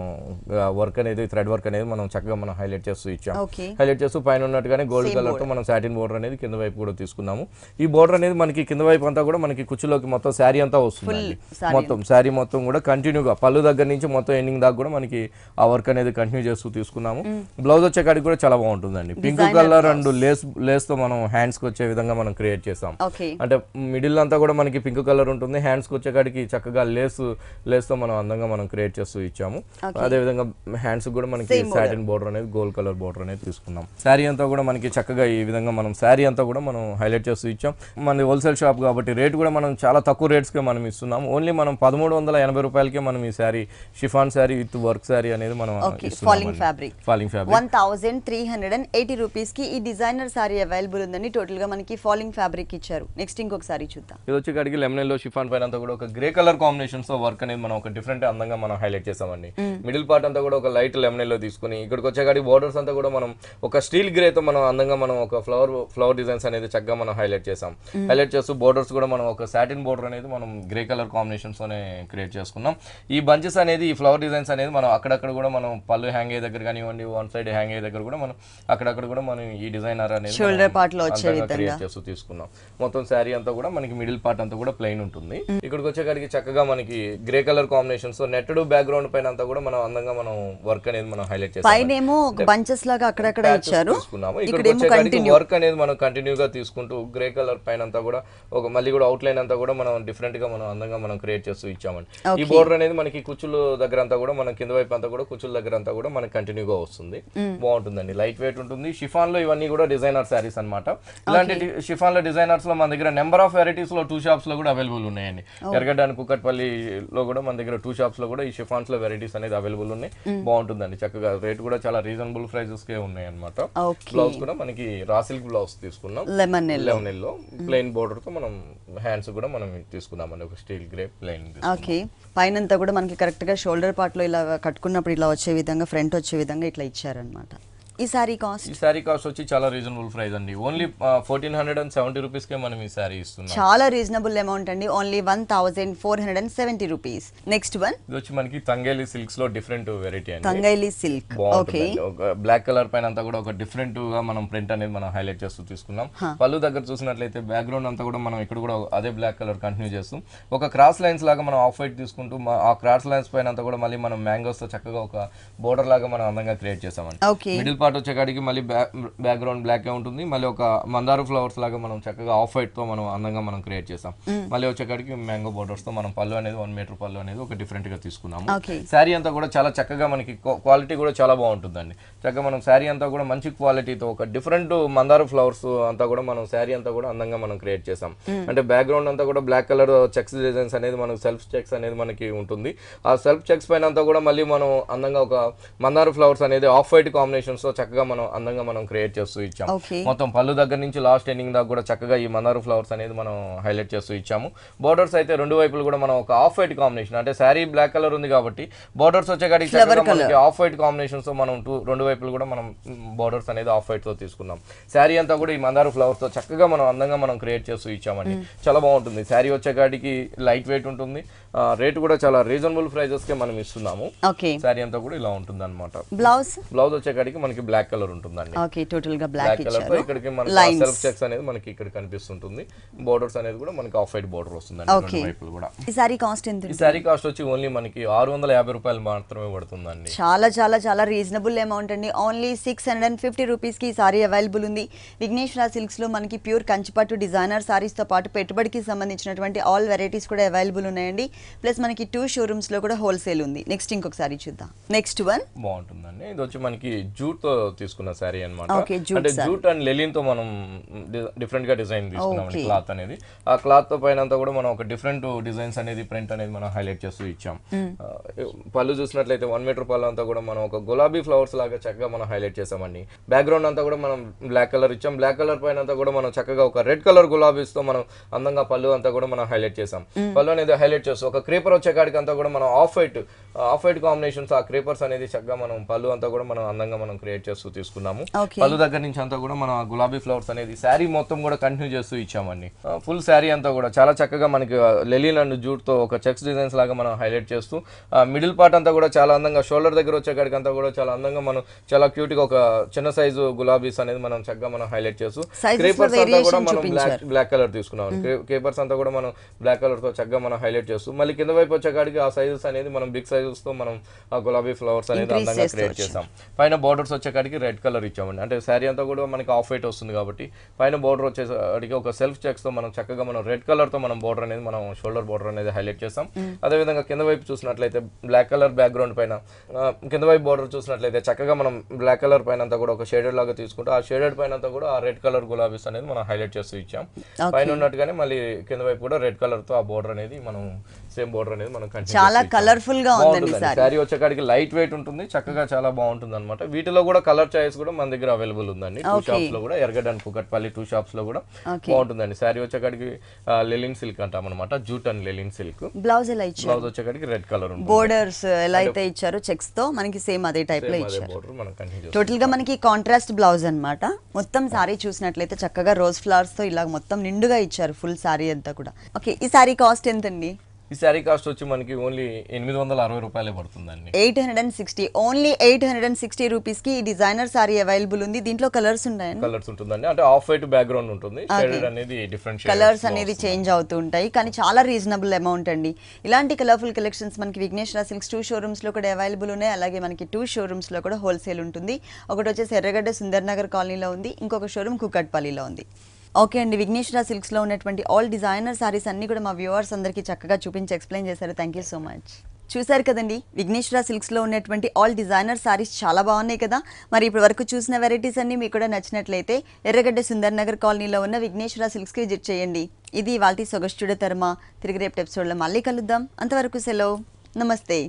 వర్క్ అనేది థ్రెడ్ వర్క్ అనేది మనం చక్కగా మనం హైలైట్ చేస్తూ ఇచ్చాం. హైలైట్ చేస్తూ పైన ఉన్నట్టుగానే గోల్డ్ కలర్ తో మనం సాటిన్ బోర్డర్ అనేది కింద వైపు కూడా తీసుకున్నాము. ఈ బోర్డర్ అనేది మనకి కింద వైపు అంతా కూడా మనకి కుచ్చులోకి మొత్తం శారీ అంతా వస్తుంది. మొత్తం శారీ మొత్తం కూడా కంటిన్యూగా పళ్ళు దగ్గర నుంచి మొత్తం ఎండింగ్ దాకా కూడా మనకి ఆ వర్క్ అనేది కంటిన్యూ చేస్తూ తీసుకున్నాము. బ్లౌజ్ వచ్చే కాడికి కూడా చాలా బాగుంటుందండి. పింక్ కలర్ అండ్ లేస్ తో మనం హ్యాండ్స్ కి వచ్చే విధంగా మనం క్రియేట్ చేసాం. అంటే మిడిల్ అంతా కూడా మనకి పింక్ కలర్ ఉంటుంది. హ్యాండ్స్ కి వచ్చే కాడికి చక్కగా లేస్ తో మనం అందంగా మనం క్రియేట్ చేస్తూ ఇచ్చాము. అదే విధంగా హ్యాండ్స్ కూడా మనకి సాటిన్ బోర్డర్ అనేది గోల్డ్ కలర్ బోర్డర్ అనేది తీసుకున్నాం. శారీ అంతా కూడా మనకి చక్కగా ఈ విధంగా మనం శారీ అంతా కూడా మనం హైలైట్ చేస్తూ ఇచ్చాం. మన హోల్సేల్ షాప్ కాబట్టి రేట్ కూడా మనం చాలా తక్కువ రేట్స్ కే మనం ఇస్తున్నాం. ఓన్లీ మనం 1380 రూపాయలకే మనం ఈ sari chiffon sari with work sari అనేది మనం ఫాలింగ్ ఫ్యాబ్రిక్ 1380 రూపీస్ కి ఈ డిజైనర్ శారీ అవైలబుల్ ఉందండి. టోటల్ గా మనకి ఫాలింగ్ ఫ్యాబ్రిక్ ఇచ్చారు. నెక్స్ట్ ఇంకొక సారీ చూద్దాం. ఇది వచ్చి కాడికి లెమన్ లో షిఫాన్ పైన అంతా కూడా ఒక గ్రే కలర్ కాంబినేషన్స్ తో వర్క్ అనేది మనం ఒక డిఫరెంట్ అందంగా మనం హైలైట్ చేసామండి. మిడిల్ పార్ట్ అంతా కూడా ఒక లైట్ లెమన్ లో తీసుకుని ఇక్కడికి వచ్చేకాడి బోర్డర్స్ అంతా కూడా మనం ఒక స్టీల్ గ్రే తో మనం అందంగా మనం ఒక ఫ్లవర్ డిజైన్స్ అనేది చక్కగా మనం హైలైట్ చేసాం. హైలైట్ చేస్తూ బోర్డర్స్ కూడా మనం ఒక సాటిన్ బోర్డర్ అనేది మనం గ్రే కలర్ కాంబినేషన్స్ తోనే క్రియేట్ చేసుకున్నాం. ఈ బంచెస్ అనేది ఈ ఫ్లవర్ డిజైన్స్ అనేది మనం అక్కడక్కడ కూడా మనం పళ్ళు హ్యాంగ్ అయ్యే దగ్గర కానివ్వండి, వన్ సైడ్ హ్యాంగ్ అయ్యే దగ్గర కూడా మనం అక్కడక్కడ కూడా మనం ఈ డిజైనర్ అనేది షోల్డర్ పార్ట్ లో వచ్చే విధంగా క్రియేట్ చేస్తూ తీసుకున్నాం. మొత్తం శారీ అంతా కూడా మనకి మిడిల్ పార్ట్ అంతా కూడా ప్లెయిన్ ఉంటుంది. ఇక్కడికి వచ్చేకాడికి చక్కగా మనకి grey colour combinations netted background పైన అంతా కూడా మనం అందంగా మనం వర్క్ అనేది మనం హైలైట్ చేసాం. పైనేమో బంచెస్ లాగా అక్కడక్కడ ఇచ్చారు. వర్క్ అనేది మనం కంటిన్యూ గా తీసుకుంటూ గ్రే కలర్ పైన అంతా కూడా ఒక మళ్ళీ కూడా అవుట్ లైన్ అంతా కూడా మనం డిఫరెంట్ గా మనం అందంగా మనం క్రియేట్ చేస్తూ ఇచ్చామండి. ఈ బోర్డర్ అనేది మనకి కుచ్చుల దగ్గర అంతా కూడా మన కింద వైపు అంతా కూడా కుచ్చుల దగ్గర అంతా కూడా మనకి కంటిన్యూగా వస్తుంది. బాగుంటుందండి. లైట్ వెయిట్ ఉంటుంది. షిఫాన్ లో ఇవన్నీ కూడా డిజైనర్ శారీస్ అన్నమాట. ఇలాంటి షిఫాన్ లో డిజైనర్స్ లో మన దగ్గర నెంబర్ ఆఫ్ వెరైటీస్ లో 2 షాప్స్ లో కూడా అవైలబుల్ ఉన్నాయండి. ఎర్రగడ్డ అండ్ కుక్కట్పల్లిలో కూడా మన దగ్గర 2 షాప్స్ లో కూడా ఈ షిఫాన్స్ లో వెరైటీస్ అనేది అవైలబుల్ ఉన్నాయి. బాగుంటుందండి. చక్కగా రేట్ కూడా చాలా రీజనబుల్ ప్రైసెస్ కే ఉన్నాయి అన్నమాట. బ్లౌజ్ కూడా మనకి రా సిల్క్ బ్లౌజ్ తీసుకున్నాం. లెమన్ ఎల్లో ప్లెయిన్ బోర్డర్ తో మనం హ్యాండ్స్ కూడా మనం తీసుకున్నామండి. ఒక స్టీల్ గ్రే ప్లెయిన్. ఓకే. పైనంతా కూడా మనకి కరెక్ట్ గా షోల్డర్ పార్ట్ లో ఇలా కట్టుకున్నప్పుడు ఇలా వచ్చే విధంగా ఫ్రంట్ వచ్చే విధంగా ఇట్లా ఇచ్చారన్నమాట. ఈ సారీ కాస్ట్ వచ్చి చాలా రీజనబుల్ ప్రైస్ అండి. ఓన్లీ 1470 రూపీస్ కే మనం ఈ సారీ ఇస్తున్నాం. చాలా రీజనబుల్ అమౌంట్ అండి. Only 1470 rupees. నెక్స్ట్ వన్ ఇది వచ్చి మనకి తంగేలి సిల్క్స్ లో డిఫరెంట్ వెరైటీ అండి. తంగేలి సిల్క్. ఓకే. ఒక బ్లాక్ కలర్ పైన అంతా కూడా ఒక డిఫరెంట్ గా మనం ప్రింట్ అనేది మనం హైలైట్ చేస్తూ తీసుకున్నాం. పళ్ళు దగ్గర చూసినట్లయితే బ్యాక్గ్రౌండ్ అంతా కూడా మనం ఇక్కడ కూడా అదే బ్లాక్ కలర్ కంటిన్యూ చేస్తాం. ఒక క్రాస్ లైన్స్ లాగా మనం ఆఫ్ వైట్ తీసుకుంటూ ఆ క్రాస్ లైన్స్ పైన అంతా కూడా మళ్ళీ మనం మ్యాంగోస్ తో చక్కగా ఒక బోర్డర్ లాగా మనం అందంగా క్రియేట్ చేసామండి. మిడిల్ పార్ట్ వచ్చేకాడికి మళ్ళీ బ్యాక్గ్రౌండ్ బ్లాక్ ఉంటుంది, మళ్ళీ ఒక మందారు ఫ్లవర్స్ లాగా మనం చక్కగా ఆఫ్ వైట్ తో మనం అందంగా మనం క్రియేట్ చేసాం. మళ్ళీ వచ్చేకాడికి మ్యాంగో బోర్డర్స్ తో మనం పళ్ళు అనేది 1 మీటర్ పళ్ళు అనేది ఒక డిఫరెంట్ గా తీసుకున్నాము. శారీ అంతా కూడా చాలా చక్కగా మనకి క్వాలిటీ కూడా చాలా బాగుంటుందండి. చక్కగా మనం శారీ అంతా కూడా మంచి క్వాలిటీతో ఒక డిఫరెంట్ మందారు ఫ్లవర్స్ అంతా కూడా మనం శారీ అంతా కూడా అందంగా మనం క్రియేట్ చేసాం. అంటే బ్యాక్గ్రౌండ్ అంతా కూడా బ్లాక్ కలర్ చెక్స్ డిజైన్స్ అనేది మనకు సెల్ఫ్ చెక్స్ అనేది మనకి ఉంటుంది. ఆ సెల్ఫ్ చెక్స్ పైన అంతా కూడా మళ్ళీ మనం అందంగా ఒక మందారు ఫ్లవర్స్ అనేది ఆఫ్ వైట్ కాంబినేషన్స్ తో చక్కగా మనం అందంగా మనం క్రియేట్ చేస్తూ ఇచ్చాం. మొత్తం పళ్ళు దగ్గర నుంచి లాస్ట్ ఎండింగ్ దాకా కూడా చక్కగా ఈ మందారు ఫ్లవర్స్ అనేది మనం హైలైట్ చేస్తూ ఇచ్చాము. బోర్డర్స్ అయితే రెండు వైపులు కూడా మనం ఒక ఆఫ్ వైట్ కాంబినేషన్, అంటే శారీ బ్లాక్ కలర్ ఉంది కాబట్టి బోర్డర్స్ వచ్చేకాడికి మనకి ఆఫ్ వైట్ కాంబినేషన్స్ తో మనం రెండు వైపులు కూడా మనం బోర్డర్స్ అనేది ఆఫ్ వైట్ తో తీసుకున్నాం. శారీ అంతా కూడా ఈ మందారు ఫ్లవర్స్ తో చక్కగా మనం అందంగా మనం క్రియేట్ చేస్తూ ఇచ్చామండి. చాలా బాగుంటుంది. శారీ వచ్చేకాడికి లైట్ వెయిట్ ఉంటుంది, రేట్ కూడా చాలా రీజనబుల్ ప్రైజెస్ కి మనం ఇస్తున్నాము. శారీ అంతా కూడా ఇలా ఉంటుంది అనమాట. బ్లౌజ్ వచ్చేకాడికి మనకి బ్లాక్ కలర్ ఉంటుందండి. బ్లాక్ కలర్ తో ఇక్కడికి మనకి సెల్ఫ్ చెక్స్ అనేది మనకి ఇక్కడ కనిపిస్తుంటుంది. బోర్డర్స్ అనేది కూడా మనకి ఆఫ్ వైట్ బోర్డర్ వస్తుందండి రెండు వైపులు కూడా. ఈ శారీ కాస్ట్ ఎంత? ఈ శారీ కాస్ట్ వచ్చి ఓన్లీ మనకి 650 రూపాయలు మాత్రమే పడుతుందండి. చాలా చాలా చాలా రీజనబుల్ అమౌంట్ అండి. ఓన్లీ 650 రూపీస్ కి ఈ సారీ అవైలబుల్ ఉంది. విఘ్నేశ్వర సిల్క్స్ లో మనకి ప్యూర్ కంచిపట్టు డిజైనర్ సారీస్ తో పాటు పెట్టుబడికి సంబంధించినటువంటి ఆల్ వెరైటీస్ కూడా అవైలబుల్ ఉన్నాయండి. ప్లస్ మనకి 2 షోరూమ్స్ లో కూడా హోల్సేల్ ఉంది. నెక్స్ట్ ఇంకొక సారీ చూద్దాం. నెక్స్ట్ వన్ బాగుంటుందండి. ఇది వచ్చి మనకి జూట్ తో తీసుకున్న సారీ అన్నమాట. అంటే జూట్ అండ్ లెలిన్ తో మనం డిఫరెంట్ గా డిజైన్ తీసుకున్నాం క్లాత్ అనేది. ఆ క్లాత్ తో పైన అంతా కూడా మనం ఒక డిఫరెంట్ డిజైన్స్ అనేది ప్రింట్ అనేది మనం హైలైట్ చేస్తూ ఇచ్చాం. పళ్ళు చూసినట్లయితే 1 మీటర్ పళ్ళు అంతా కూడా మనం ఒక గులాబీ ఫ్లవర్స్ లాగా చక్కగా మనం హైలైట్ చేసామండి. బ్యాక్గ్రౌండ్ అంతా కూడా మనం బ్లాక్ కలర్ ఇచ్చాం. బ్లాక్ కలర్ పైన అంతా కూడా మనం చక్కగా ఒక రెడ్ కలర్ గులాబీస్ తో మనం అందంగా పళ్ళు అంతా కూడా మనం హైలైట్ చేసాం. పళ్ళు అనేది హైలైట్ చేస్తూ ఒక క్రీపర్ వచ్చే కాడికి అంతా కూడా మనం ఆఫ్ వైట్ కాంబినేషన్స్ ఆ క్రీపర్స్ అనేది చక్కగా మనం పళ్ళు అంతా కూడా మనం అందంగా మనం క్రియేట్ చేస్తూ తీసుకున్నాము. పళ్ళు దగ్గర నుంచి అంతా కూడా మనం గులాబీ ఫ్లవర్స్ అనేది శారీ మొత్తం కూడా కంటిన్యూ చేస్తూ ఇచ్చామండి. ఫుల్ శారీ అంతా కూడా చాలా చక్కగా మనకి లెలిన్ అండ్ జూట్ తో ఒక చెక్స్ డిజైన్స్ లాగా మనం హైలైట్ చేస్తూ మిడిల్ పార్ట్ అంతా కూడా చాలా అందంగా షోల్డర్ దగ్గర వచ్చే కాడికి అంతా కూడా చాలా అందంగా మనం చాలా క్యూట్ గా ఒక చిన్న సైజు గులాబీస్ అనేది మనం చక్కగా మనం హైలైట్ చేస్తూ క్రీపర్స్ అంతా కూడా మనం బ్లాక్ కలర్ తీసుకున్నాం. క్రీపర్స్ అంతా కూడా మనం బ్లాక్ కలర్ తో చక్కగా మనం హైలైట్ చేస్తూ మళ్ళీ కింద వైపు వచ్చే కాడికి ఆ సైజెస్ అనేది మనం బిగ్ సైజెస్ తో మనం ఆ గులాబీ ఫ్లవర్స్ అనేది అందంగా క్రియేట్ చేసాం. పైన బోర్డర్స్ వచ్చే కాడికి రెడ్ కలర్ ఇచ్చామండి. అంటే శారీ అంతా కూడా మనకి ఆఫ్ వైట్ వస్తుంది కాబట్టి పైన బోర్డర్ వచ్చేసరికి ఒక సెల్ఫ్ చెక్స్ తో మనం చక్కగా మనం రెడ్ కలర్ తో మనం బోర్డర్ అనేది మనం షోల్డర్ బోర్డర్ అనేది హైలైట్ చేసాం. అదే విధంగా కింద వైపు చూసినట్లయితే బ్లాక్ కలర్ బ్యాక్గ్రౌండ్ పైన కింద వైపు బోర్డర్ చూసినట్లయితే చక్కగా మనం బ్లాక్ కలర్ పైన అంతా కూడా ఒక షేడెడ్ లాగా తీసుకుంటే ఆ షేడెడ్ పైన అంతా కూడా ఆ రెడ్ కలర్ గులాబీస్ అనేది మనం హైలైట్ చేస్తూ ఇచ్చాం. పైన ఉన్నట్టుగానే మళ్ళీ కింద వైపు కూడా రెడ్ కలర్ తో ఆ బోర్డర్ అనేది మనం సేమ్ బోర్డర్ అనేది మనం చాలా కలర్ఫుల్ గా ఉందండి. శారీ వచ్చేకాడికి లైట్ వెయిట్ ఉంటుంది, చక్కగా చాలా బాగుంటుంది అనమాట. వీటిలో కూడా కలర్ చాయిస్ కూడా మన దగ్గర అవైలబుల్ ఉందండి. 2 షాప్స్ లో కూడా ఎర్రగడ్డ అండ్ కుకట్పల్లి 2 షాప్స్ లో కూడా బాగుంటుందండి. శారీ వచ్చేకాడికి లెలిన్ సిల్క్ అంటాం అనమాట. Jute and linen silk. Blouse ఎలా ఇచ్చారు? బ్లౌజ్ వచ్చేకాడికి రెడ్ కలర్ ఉంటుంది. బోర్డర్స్ ఎలా అయితే ఇచ్చారో చెక్స్ తో మనకి సేమ్ అదే టైప్ లో ఇచ్చారు. టోటల్ గా మనకి కాంట్రాస్ట్ బ్లౌజ్ అన్నమాట. మొత్తం సారీ చూసినట్లయితే చక్కగా రోజ్ ఫ్లవర్స్ తో ఇలా మొత్తం నిండుగా ఇచ్చారు ఫుల్ సారీ అంతా కూడా. ఓకే, ఈ సారీ కాస్ట్ ఎంతండి? ఈ శారీ కాస్ట్ వచ్చి మనకి ఓన్లీ 860 రూపాయలే పడుతుందండి. 860 ఓన్లీ 860 రూపీస్ కి ఈ డిజైనర్ సారీ అవైలబుల్ ఉంది. దీంట్లో కలర్స్ ఉన్నాయండి. కలర్స్ ఉంటుందండి. అంటే ఆఫ్ వైట్ బ్యాక్గ్రౌండ్ ఉంటుంది, షేడెడ్ అనేది డిఫరెంట్ కలర్స్ అనేది చేంజ్ అవుతూ ఉంటాయి, కానీ చాలా రీజనబుల్ అమౌంట్ అండి. ఇలాంటి కలర్ఫుల్ కలెక్షన్స్ మనకి విఘ్నేశ్వర సిల్క్స్ 2 షోరూమ్స్ లో కూడా అవైలబుల్ ఉన్నాయి. అలాగే మనకి 2 షోరూమ్స్ లో కూడా హోల్సేల్ ఉంటుంది. ఒకటి వచ్చేసి ఎర్రగడ్డ సుందర్ నగర్ కాలనీలో ఉంది, ఇంకొక షోరూమ్ కుకట్పల్లిలో ఉంది. ఓకే అండి, విఘ్నేశ్వర సిల్క్స్లో ఉన్నటువంటి ఆల్ డిజైనర్ సారీస్ అన్ని కూడా మా వ్యూవర్స్ అందరికీ చక్కగా చూపించి ఎక్స్ప్లెయిన్ చేశారు. Thank you so much. చూసారు కదండి, విఘ్నేశ్వర సిల్క్స్లో ఉన్నటువంటి ఆల్ డిజైనర్ సారీస్ చాలా బాగున్నాయి కదా. మరి ఇప్పటి వరకు చూసిన వెరైటీస్ అన్ని మీకు కూడా నచ్చినట్లయితే ఎర్రగడ్డ సుందర్ నగర్ కాలనీలో ఉన్న విఘ్నేశ్వర సిల్క్స్కి విజిట్ చేయండి. ఇది ఇవాల్టి సొగస్టుడ తర్మ. తిరిగి రేపు ఎపిసోడ్లో మళ్ళీ కలుద్దాం. అంతవరకు సెలవు, నమస్తే.